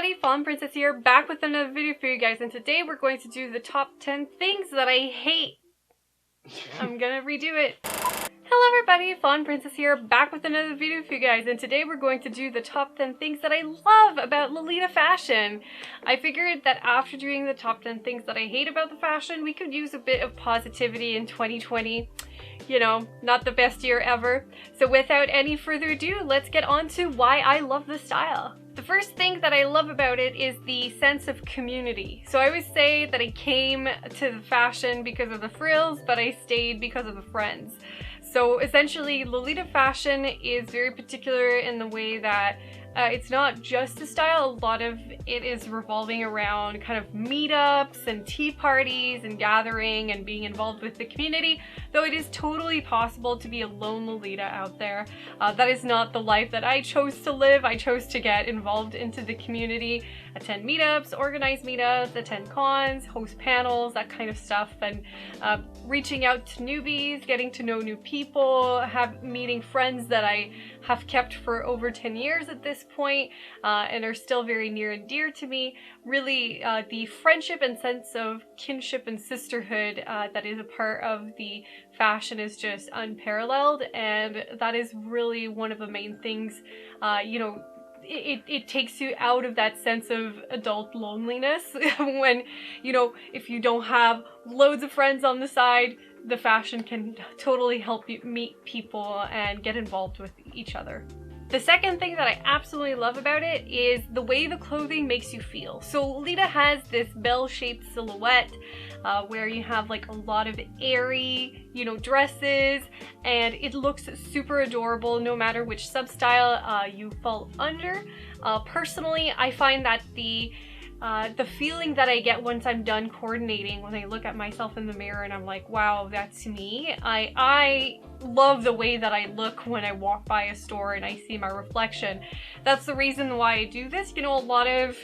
everybody, Fallen Princess here, back with another video for you guys, and today we're going to do the top 10 things that I hate. I'm gonna redo it. Hello everybody, Fallen Princess here, back with another video for you guys, and today we're going to do the top 10 things that I love about Lolita fashion. I figured that after doing the top 10 things that I hate about the fashion, we could use a bit of positivity in 2020. You know, not the best year ever. So without any further ado, let's get on to why I love the style. The first thing that I love about it is the sense of community. So I always say that I came to the fashion because of the frills, but I stayed because of the friends. So essentially, Lolita fashion is very particular in the way that it's not just a style. A lot of it is revolving around kind of meetups and tea parties and gathering and being involved with the community, though it is totally possible to be a lone Lolita out there. That is not the life that I chose to live. I chose to get involved into the community, attend meetups, organize meetups, attend cons, host panels, that kind of stuff, and reaching out to newbies, getting to know new people, meeting friends that I have kept for over 10 years at this point and are still very near and dear to me. Really, the friendship and sense of kinship and sisterhood that is a part of the fashion is just unparalleled, and that is really one of the main things, you know, it takes you out of that sense of adult loneliness when, you know, if you don't have loads of friends on the side, the fashion can totally help you meet people and get involved with each other. The second thing that I absolutely love about it is the way the clothing makes you feel. So Lolita has this bell-shaped silhouette where you have like a lot of airy, you know, dresses, and it looks super adorable no matter which substyle you fall under. Personally, I find that the feeling that I get once I'm done coordinating, when I look at myself in the mirror and I'm like, wow, that's me. I love the way that I look when I walk by a store and I see my reflection. That's the reason why I do this. You know, a lot of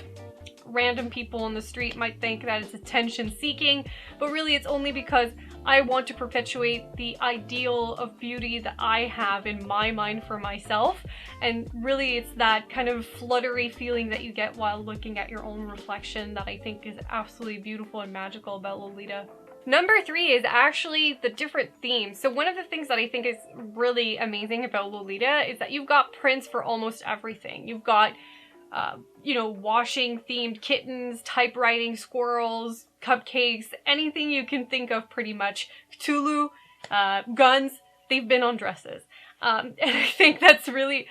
random people on the street might think that it's attention seeking, but really it's only because I want to perpetuate the ideal of beauty that I have in my mind for myself, and really it's that kind of fluttery feeling that you get while looking at your own reflection that I think is absolutely beautiful and magical about Lolita. Number 3 is actually the different themes. So one of the things that I think is really amazing about Lolita is that you've got prints for almost everything. You've got you know, washing themed kittens, typewriting squirrels, cupcakes, anything you can think of pretty much. Cthulhu, guns, they've been on dresses. And I think that's really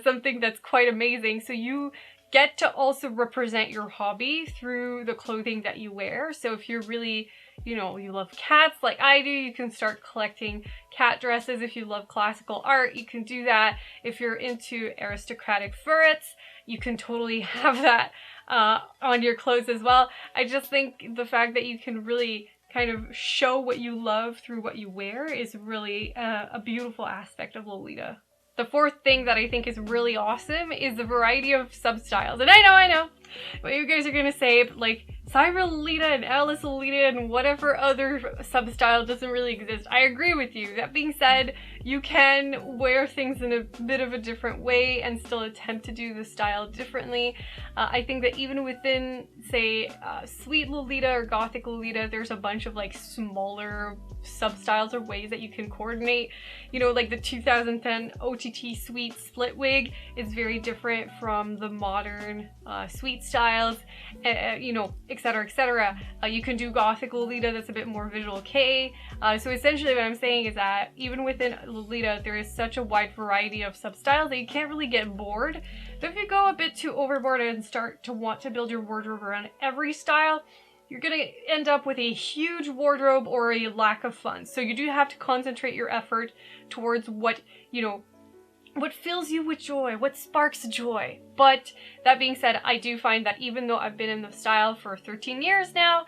something that's quite amazing. So you get to also represent your hobby through the clothing that you wear. So if you're really, you know, you love cats like I do, you can start collecting cat dresses. If you love classical art, you can do that. If you're into aristocratic furrets, you can totally have that on your clothes as well. I just think the fact that you can really kind of show what you love through what you wear is really a beautiful aspect of Lolita. The fourth thing that I think is really awesome is the variety of substyles. And I know what you guys are gonna say, but like Cyber Lolita and Alice Lolita and whatever other substyle doesn't really exist. I agree with you. That being said, you can wear things in a bit of a different way and still attempt to do the style differently. I think that even within, say, Sweet Lolita or Gothic Lolita, there's a bunch of like smaller substyles or ways that you can coordinate. You know, like the 2010 OTT Sweet split wig is very different from the modern Sweet styles, you know, etc, etc. You can do Gothic Lolita that's a bit more visual kei. So essentially what I'm saying is that even within Lolita, there is such a wide variety of substyles that you can't really get bored. But if you go a bit too overboard and start to want to build your wardrobe around every style, you're gonna end up with a huge wardrobe or a lack of fun. So you do have to concentrate your effort towards what, you know, what fills you with joy, what sparks joy. But that being said, I do find that even though I've been in the style for 13 years now,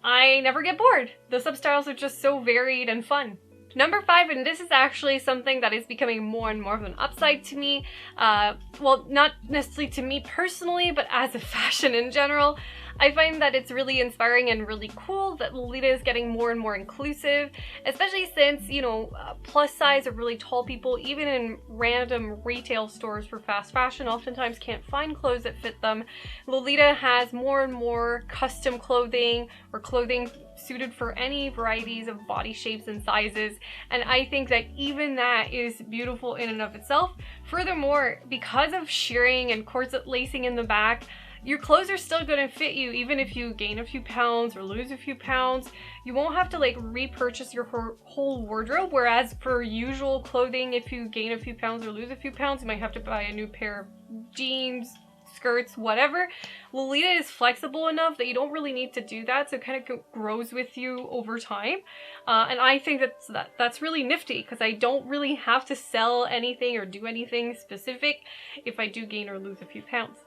I never get bored. The substyles are just so varied and fun. Number 5, and this is actually something that is becoming more and more of an upside to me, well, not necessarily to me personally, but as a fashion in general, I find that it's really inspiring and really cool that Lolita is getting more and more inclusive, especially since, you know, plus size or really tall people, even in random retail stores for fast fashion, oftentimes can't find clothes that fit them. Lolita has more and more custom clothing or clothing suited for any varieties of body shapes and sizes, and I think that even that is beautiful in and of itself. Furthermore, because of shearing and corset lacing in the back, your clothes are still going to fit you even if you gain a few pounds or lose a few pounds. You won't have to like repurchase your whole wardrobe, whereas for usual clothing, if you gain a few pounds or lose a few pounds, you might have to buy a new pair of jeans, skirts, whatever. Lolita is flexible enough that you don't really need to do that, so it kind of grows with you over time. And I think that's really nifty, because I don't really have to sell anything or do anything specific if I do gain or lose a few pounds.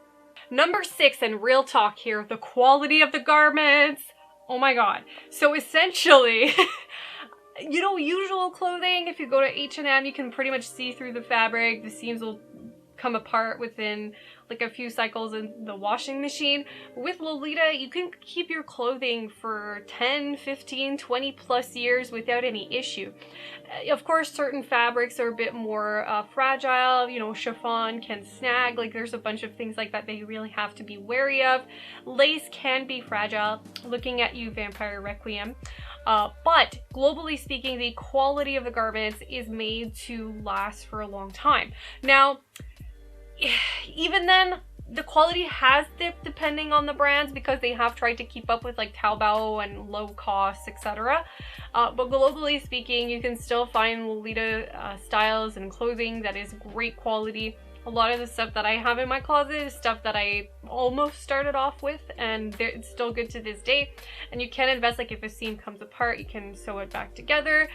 Number 6, and real talk here, the quality of the garments. Oh my god. So essentially, you know, usual clothing, if you go to H&M, you can pretty much see through the fabric. The seams will come apart within like a few cycles in the washing machine. With Lolita, you can keep your clothing for 10, 15, 20 plus years without any issue. Of course, certain fabrics are a bit more fragile, you know, chiffon can snag, like there's a bunch of things like that that you really have to be wary of. Lace can be fragile, looking at you, Vampire Requiem. But globally speaking, the quality of the garments is made to last for a long time. Now, even then, the quality has dipped depending on the brands, because they have tried to keep up with like Taobao and low costs, etc. But globally speaking, you can still find Lolita styles and clothing that is great quality. A lot of the stuff that I have in my closet is stuff that I almost started off with, and it's still good to this day. And you can invest, like if a seam comes apart, you can sew it back together.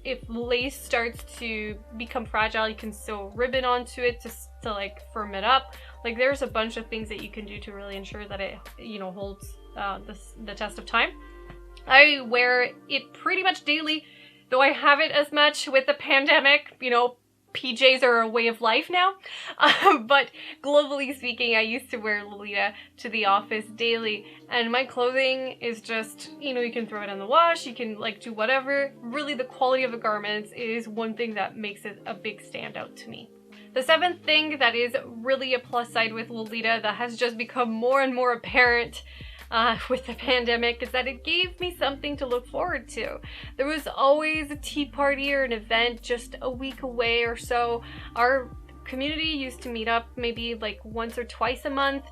If lace starts to become fragile, you can sew ribbon onto it to like firm it up. Like there's a bunch of things that you can do to really ensure that it, you know, holds the test of time. I wear it pretty much daily, though I haven't as much with the pandemic, you know. PJs are a way of life now, but globally speaking, I used to wear Lolita to the office daily, and my clothing is just, you know, you can throw it in the wash, you can like do whatever. Really, the quality of the garments is one thing that makes it a big standout to me. The 7th thing that is really a plus side with Lolita that has just become more and more apparent with the pandemic is that it gave me something to look forward to. There was always a tea party or an event just a week away or so. Our community used to meet up maybe like once or twice a month,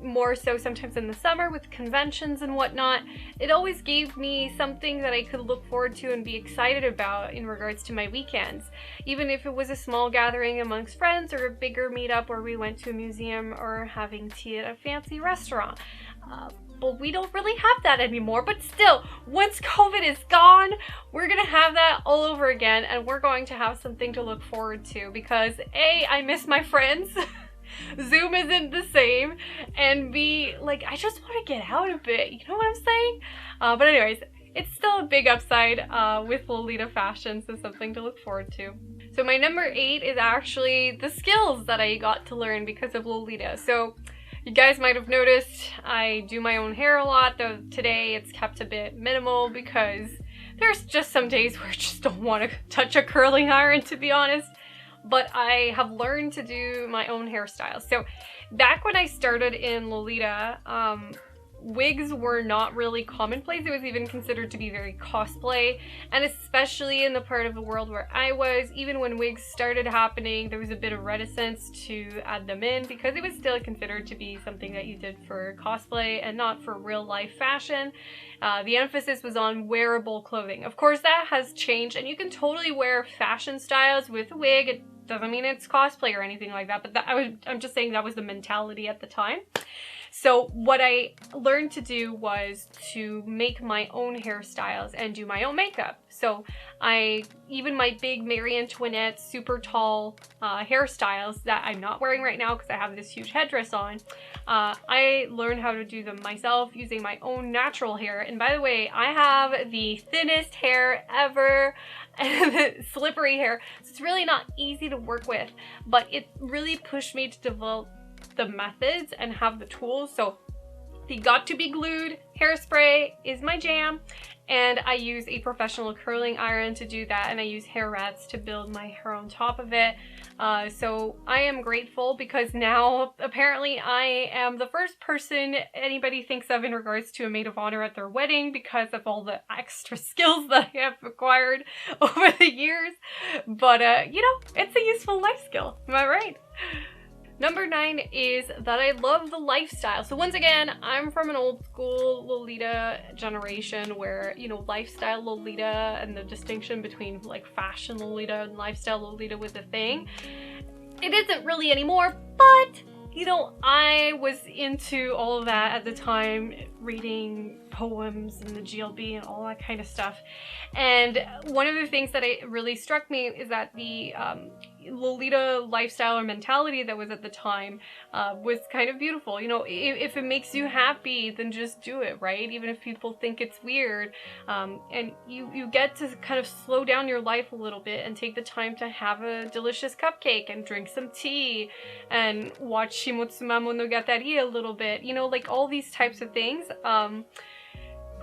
more so sometimes in the summer with conventions and whatnot. It always gave me something that I could look forward to and be excited about in regards to my weekends. Even if it was a small gathering amongst friends or a bigger meetup where we went to a museum or having tea at a fancy restaurant. But we don't really have that anymore. But still, once COVID is gone, we're gonna have that all over again, and we're going to have something to look forward to, because A, I miss my friends. Zoom isn't the same, and B, like, I just want to get out a bit, you know what I'm saying? But anyways, it's still a big upside with Lolita fashion, so something to look forward to. So my number 8 is actually the skills that I got to learn because of Lolita. So you guys might have noticed I do my own hair a lot, though today it's kept a bit minimal because there's just some days where I just don't want to touch a curling iron, to be honest. But I have learned to do my own hairstyles. So back when I started in Lolita, wigs were not really commonplace. It was even considered to be very cosplay, and especially in the part of the world where I was, even when wigs started happening, there was a bit of reticence to add them in because it was still considered to be something that you did for cosplay and not for real life fashion. The emphasis was on wearable clothing. Of course, that has changed, and you can totally wear fashion styles with a wig. It doesn't mean it's cosplay or anything like that, but I'm just saying that was the mentality at the time. So what I learned to do was to make my own hairstyles and do my own makeup. So even my big Marie Antoinette super tall hairstyles that I'm not wearing right now because I have this huge headdress on, I learned how to do them myself using my own natural hair. And by the way, I have the thinnest hair ever, and slippery hair. So it's really not easy to work with, but it really pushed me to develop the methods and have the tools. So They got to be glued. Hairspray is my jam. And I use a professional curling iron to do that, and I use hair rats to build my hair on top of it. So I am grateful because now apparently I am the first person anybody thinks of in regards to a maid of honor at their wedding because of all the extra skills that I have acquired over the years. But you know, it's a useful life skill, am I right? Number 9 is that I love the lifestyle. So once again, I'm from an old school Lolita generation where, you know, lifestyle Lolita and the distinction between like fashion Lolita and lifestyle Lolita was a thing. It isn't really anymore, but you know, I was into all of that at the time, reading poems and the GLB and all that kind of stuff. And one of the things that really struck me is that the Lolita lifestyle or mentality that was at the time was kind of beautiful. You know, if it makes you happy, then just do it, right? Even if people think it's weird. And you get to kind of slow down your life a little bit and take the time to have a delicious cupcake and drink some tea and watch Shimotsumo Monogatari a little bit. You know, like all these types of things.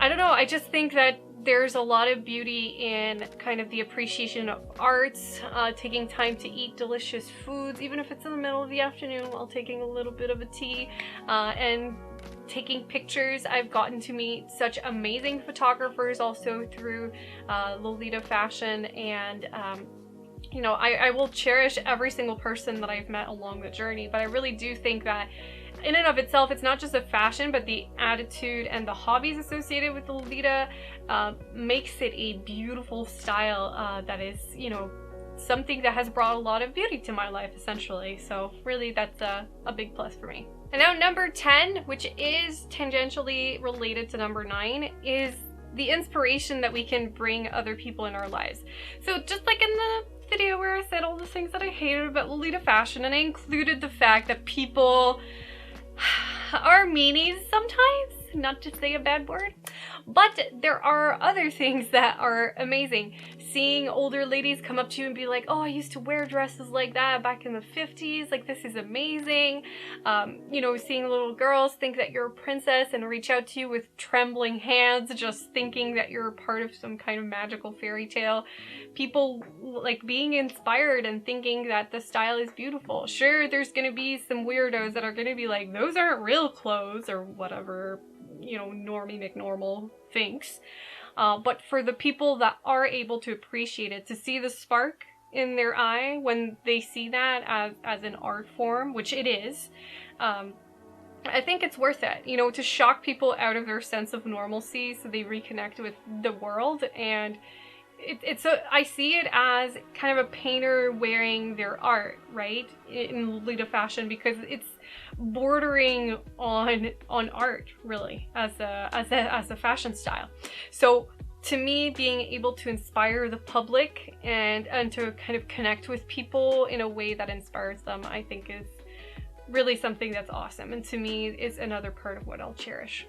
I don't know, I just think that there's a lot of beauty in kind of the appreciation of arts, taking time to eat delicious foods, even if it's in the middle of the afternoon while taking a little bit of a tea, and taking pictures. I've gotten to meet such amazing photographers also through Lolita fashion, and you know, I will cherish every single person that I've met along the journey, but I really do think that in and of itself, it's not just a fashion, but the attitude and the hobbies associated with Lolita makes it a beautiful style that is, you know, something that has brought a lot of beauty to my life, essentially. So really, that's a big plus for me. And now number 10, which is tangentially related to number 9, is the inspiration that we can bring other people in our lives. So just like in the video where I said all the things that I hated about Lolita fashion, and I included the fact that people are meanies sometimes, not to say a bad word, but there are other things that are amazing. Seeing older ladies come up to you and be like, oh, I used to wear dresses like that back in the 50s, like this is amazing. You know, seeing little girls think that you're a princess and reach out to you with trembling hands, just thinking that you're a part of some kind of magical fairy tale. People like being inspired and thinking that the style is beautiful. Sure, there's gonna be some weirdos that are gonna be like, those aren't real clothes, or whatever, you know, Normie McNormal thinks. But for the people that are able to appreciate it, to see the spark in their eye when they see that as an art form, which it is, I think it's worth it, you know, to shock people out of their sense of normalcy so they reconnect with the world. And I see it as kind of a painter wearing their art, right, in Lolita fashion, because it's bordering on art, really, as a fashion style. So to me, being able to inspire the public and to kind of connect with people in a way that inspires them, I think is really something that's awesome, and to me is another part of what I'll cherish.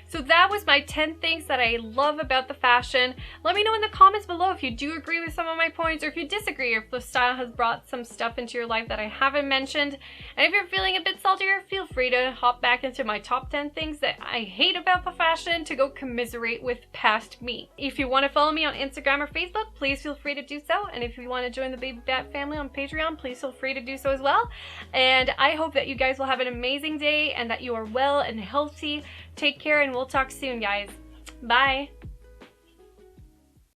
So that was my 10 things that I love about the fashion. Let me know in the comments below if you do agree with some of my points, or if you disagree, or if the style has brought some stuff into your life that I haven't mentioned. And if you're feeling a bit saltier, feel free to hop back into my top 10 things that I hate about the fashion to go commiserate with past me. If you want to follow me on Instagram or Facebook, please feel free to do so. And if you want to join the Baby Bat family on Patreon, please feel free to do so as well. And I hope that you guys will have an amazing day and that you are well and healthy. Take care, and we'll talk soon, guys. Bye!